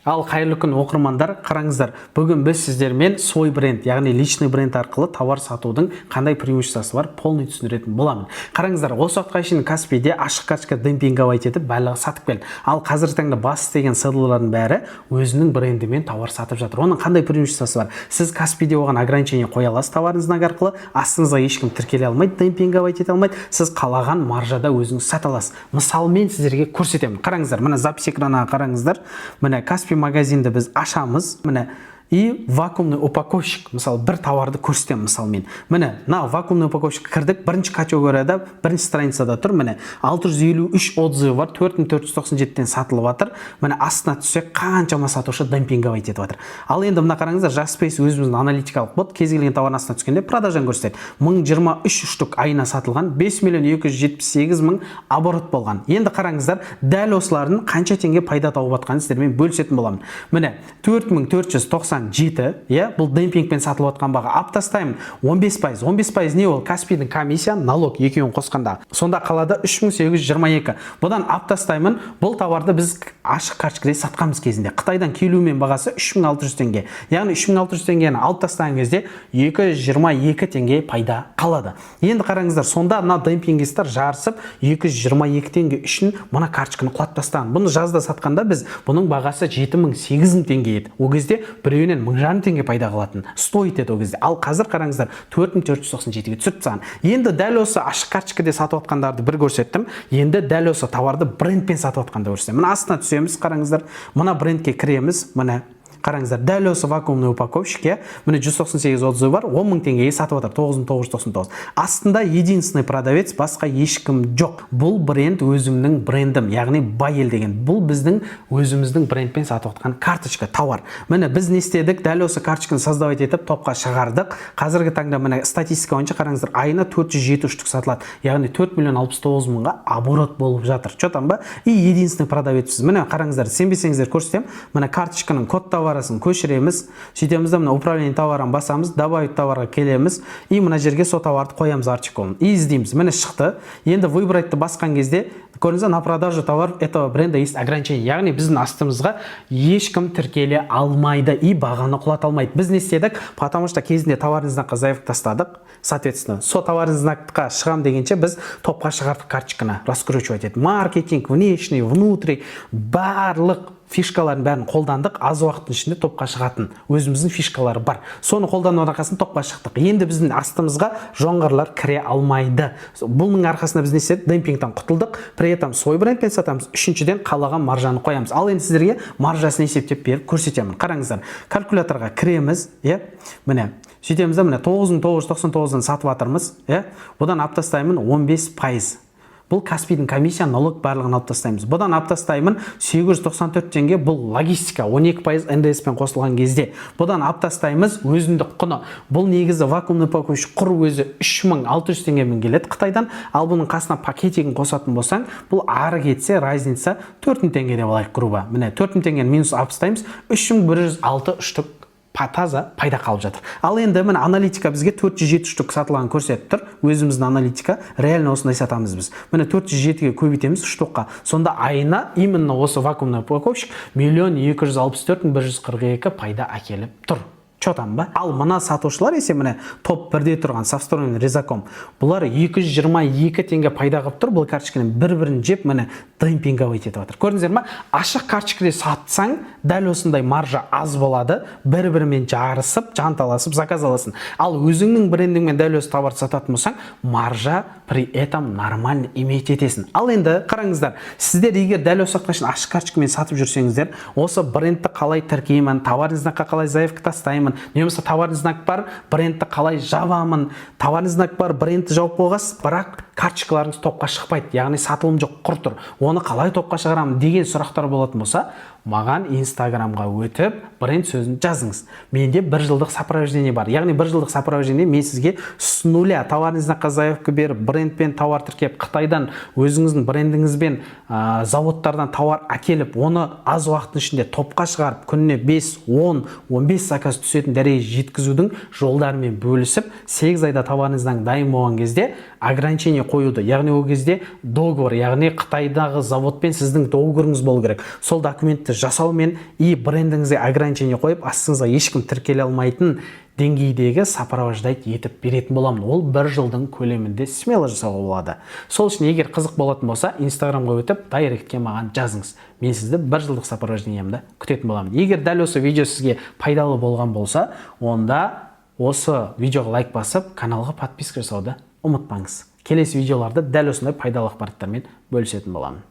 Ал қайырлы күн оқырмандар, қараңыздар. Бүгін біз сіздермен свой бренд, яғни личный бренд арқылы товар сатудың қандай преимуществосы бар, полный түсіндіретін боламын. Қараңыздар, осы уақытқа шейін Каспиде ашық карточка демпинговать етіп барлығы сатып келді. Ал қазіргі таңда бас деген седлалардың бәрі өзінің брендімен товар сатып жатыр. Оның қандай преимуществосы бар? Сіз Каспиде оған ограничение қоя аласыз товардың знак арқылы, астыңызға ешкім тіркеле алмайды, демпинговать ете алмайды. Сіз қалаған маржада өзіңіз сата аласыз. Мысалы, мен сіздерге көрсетемін. Қараңыздар, мына запись экранына қараңыздар. Мына Каспи магазинді біз ашамыз, міне, и вакуумный упаковщик, мысалы, бір товарды көрсетемін, мысалы мен. Міне, на вакуумный упаковщик кірдік, бірінші категорияда, бірінші страницада тұр, міне, 653 отзывы бар, 4497-тен сатылып жатыр. Міне, астына түссек, қаншама сатушы демпинговать етіп жатыр. Ал енді мына қараңыздар, Жаспейс өзіміздің аналитикалық бот, кез келген товардың астына түскенде продажаны көрсетеді. 1023 штук айына сатылған, 5 278 000 оборот болған. Енді қараңыздар, дәл осылардың қанша теңге пайда тауып жатқанын сіздермен бөлісетін боламын. Міне, 4497, бұл демпингпен сатылып отқан баға. Аптастаймын 15%. 15% не ол? Каспидің комиссия, налог екеуін қосқанда. Сонда қалады 3822. Бұдан аптастаймын, бұл товарды біз ашық карточкада сатқанбыз кезінде. Қытайдан келумен бағасы 3600 теңге. Яғни 3600 теңгені алып тастаған кезде 222 теңге пайда қалады. Енді қараңыздар, сонда мына демпингистер жарысып 222 теңге үшін мына карточканы құлатып тастаған. Бұны жазда сатқанда біз бұның бағасы 7000-8000 теңге еді. Ол кезде біреуінен 1000 теңге пайда қалатын. Стоит еді ол кезде. Ал қазір қараңыздар 4497-ге түсіп тастаған. Енді дәл осы ашық карточкада сатып отқандарды бір көрсеттім. Енді дәл осы товарды брендпен сатып отқанда көрсетемін. Мына астына түсеміз, қараңыздар. Мына брендке кіреміз, мына қараңыздар, дәл осы вакуумный упаковщикке міне 198 отзывы бар, 10.000 теңгеге сатып отыр, 9999. Астында единственный продавец, басқа ешкім жоқ. Бұл бренд өзімнің брендім, яғни Байел деген. Бұл біздің өзіміздің брендпен сатып отқан карточка, товар. Міне біз не істедік? Дәл осы карточканы создавать етіп топқа шығардық. Қазіргі таңда міне статистика бойынша қараңыздар, айына 407 штук сатылады. Яғни 4 690 000-ға оборот болып жатыр. Чотан ба? И единственный продавец. Міне қараңыздар, сенбесеңіздер көрсетем. Міне карточканың код товарасын көшіреміз, сөйтеміз да мына управление товарын басамыз, добавить товарға келеміз, и мына жерге со товарды қоямыз артикулын. И іздейміз. Міне шықты. Енді выбрать-ты басқан кезде, көріңіздер, на продажу товаров этого бренда есть ограничение. Яғни біздің астымызға ешкім тіркеле алмайды и бағаны құлата алмайды. Біз не істедік? Потому что кезінде товарный знакқа заявка тастадық. Соответственно, со товарный знакқа шығам дегенше біз топқа шығардық карточканы, раскручивать етіп. Маркетинг, внешний, внутрий, барлық фишкаларын бәрін қолдандық. Аз уақыттың ішінде топқа шығатын өзіміздің фишкалары бар. Соны қолдану арқасында топқа шықтық. Енді біздің астымызға жоңғарлар кіре алмайды. Бұның арқасында біз не істедік? Демпингтен құтылдық. При этом свой брендпен сатамыз. Үшіншіден қалаған маржаны қоямыз. Ал енді сіздерге маржасын есептеп беріп көрсетемін. Қараңыздар, калькуляторға кіреміз, міне сөйтеміз да, міне 9999-дан сатып жатырмыз, бұдан аптастаймын 15%. Бұл Каспидің комиссия, налог барлығын алып тастаймыз. Бұдан алып тастаймын 894 теңге, бұл логистика, 12% НДС-пен қосылған кезде. Бұдан алып тастаймыз өзіндік құны. Бұл негізі вакуумный упаковщик құр өзі 3600 теңгемен келеді Қытайдан. Ал бұның қасына пакетигін қосатын болсаң, бұл ары кетсе разница 4000 теңгеде болайық грубо. Міне 4000 теңгені минус алып тастаймыз, 3106 штук таза пайда қалып жатыр. Ал енді міне аналитика бізге 407 штук сатылған көрсетіп тұр. Өзіміздің аналитика реально осындай сатамыз біз. Міне 407-ге көбейтеміз штукқа. Сонда айына именно осы вакуумный упаковщик 1 264 142 пайда әкеліп тұр. Чотан ба? Ал мына сатушылар есе міне топ 1-де тұрған Совстроймен Резаком. Бұлар 222 теңге пайда қылып тұр. Бұл карточканы бір-бірін жеп міне демпинговать етіп жатыр. Көрдіңіздер ме? Ашық карточкада сатсаң, дәл осындай маржа аз болады. Бір-бірімен жарысып, жанталасып, заказ аласың. Ал өзіңнің брендіңмен дәл осы товарды сататын болсаң, маржа при этом нормально иметь етесің. Ал енді қараңыздар, сіздер егер дәл осы уақытқа шейін ашық карточкамен сатып жүрсеңіздер, осы брендті қалай тіркеймін, товарный знакқа қалай заявка тастаймын, немесе товарный знак бар, брендті қалай жабамын, товарный знак бар, брендті жауып болғас, бірақ карточкаларыңыз топқа шықпайды, яғни сатылым жоқ, құр тұр. Оны қалай топқа шығарамын деген сұрақтар болатын болса, маған Инстаграмға өтіп, бренд сөзін жазыңыз. Менде 1 жылдық сопровождение бар. Яғни 1 жылдық сопровождение мен сізге с нуля товарный знакқа заявка беріп, брендпен товар тіркеп, Қытайдан өзіңіздің брендіңізбен заводтардан тауар әкеліп, оны аз уақыттың ішінде топқа шығарып, күніне 5, 10, 15 заказ түсетін дәрежеге жеткізудің жолдарымен бөлісіп, 8 айда товарыңыздан дайын болған кезде ограничение қоюды, яғни ол кезде договор, яғни Қытайдағы заводпен сіздің договорыңыз болу керек. Сол документті жасаумен и брендіңізге ограничение қойып, астыңызға ешкім тіркеле алмайтын деңгейдегі сопровождать етіп беретін боламын. Ол 1 жылдың көлемінде смело жасауға болады. Сол үшін егер қызық болатын болса, Инстаграмға өтіп, дайректке маған жазыңыз. Мен сізді 1 жылдық сопровождениемді күтетін боламын. Егер дәл осы видео сізге пайдалы болған болса, онда осы видеоға лайк басып, каналға подписка жасауды ұмытпаңыз. Келесі видеоларда дәл осындай пайдалы ақпараттармен бөлісетін боламын.